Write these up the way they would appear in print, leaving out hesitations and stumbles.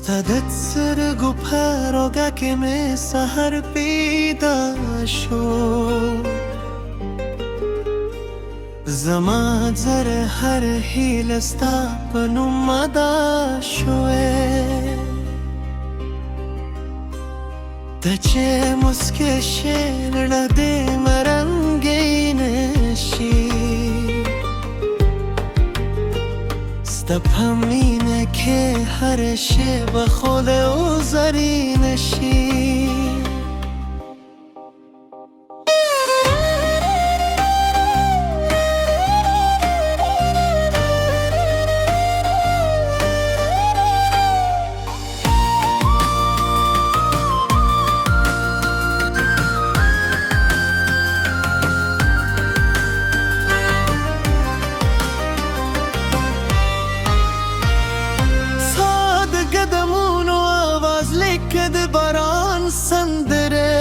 ستدت سرگو پروگه که می سهر پیدا شو زمان زر هر حیل ستا پنو مدا شوه تچه مسکشن لده مرنگینشی ستا پمینه که هر شب خود او زرینشی کد باران سندره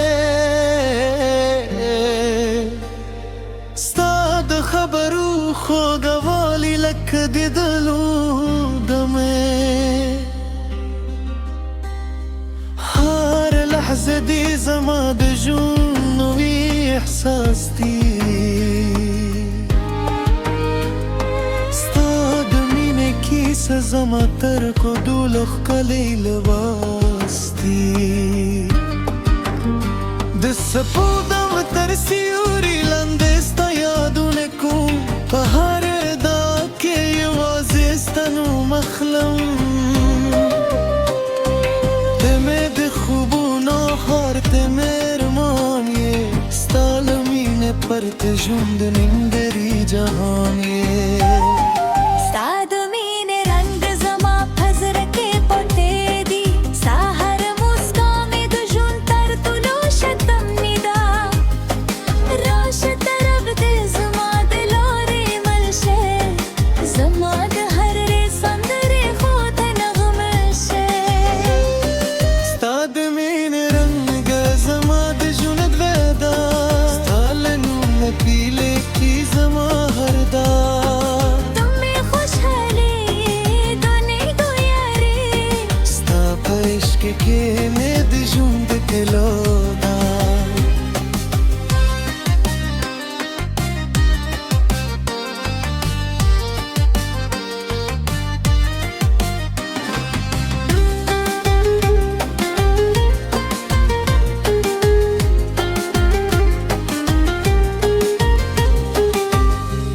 ستاد خبرو خوگوالی لکد دلو دمه هر لحظه دی زما د جون نوی احساس دی ستاد مینه کیسه زما تر کو دولخ کلی لباس د سپودم تر سیوری لاندې ستا یادونه کوم په هر دا کې یوازې ستا نوم اخلم ته مې د خوبونو هار ته مې ارمان یې ستا له مینې پرته ژوند نیمګړی جهان یې که مې د ژوند تلو ده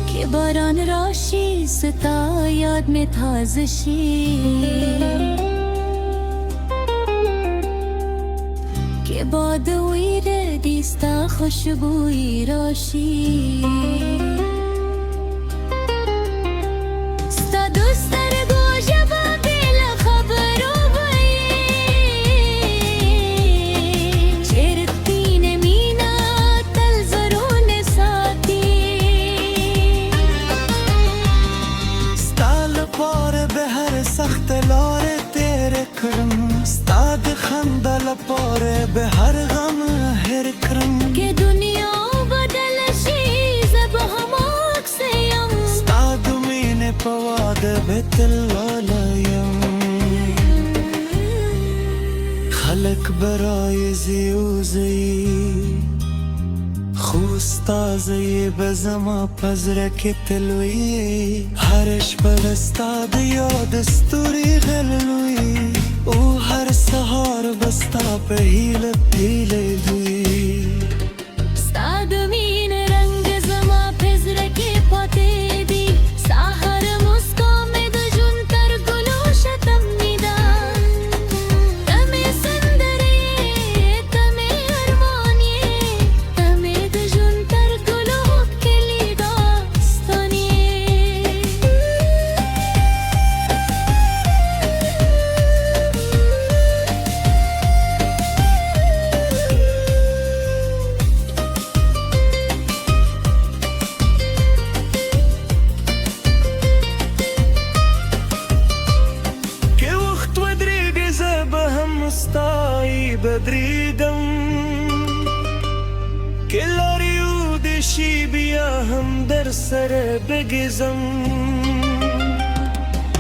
که باران راشی ستا یاد می تازه شی که باد ویره دیستا خوشبویی راشی ستا دوست درگو جوابی لخبرو بایی چرتی نمینا تل زرون ساتی ستا لپاره به هر سخت لاره تیره کرم ستا د خندا لپاره به هر غم هر کرم که دنیا بدل شي زه به هم عکس یم ستا د مینې په واده به تل ولایم خلک به رایزي وزي خو ستا زه به زما په زړه کې تل وي هر شپه له ستا د یاد ستوري غلوي او هر سهار بستا په هیله پیله دوی ستا د مینې رنګ زما په زړه کې پاتې دی ستا هر مسکا مې د ژوند تر ګلو شتمني ده ته مې سندرې ته مې ارمان یې ته مې د ژوند تر ګلو ښکلې داستان یې ستای بدریدم که لاریو دشی بیا هم در سر بگزم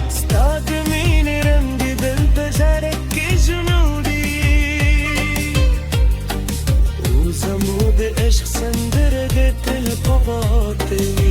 ستا د مینې رنګ دلته ژړې बहुत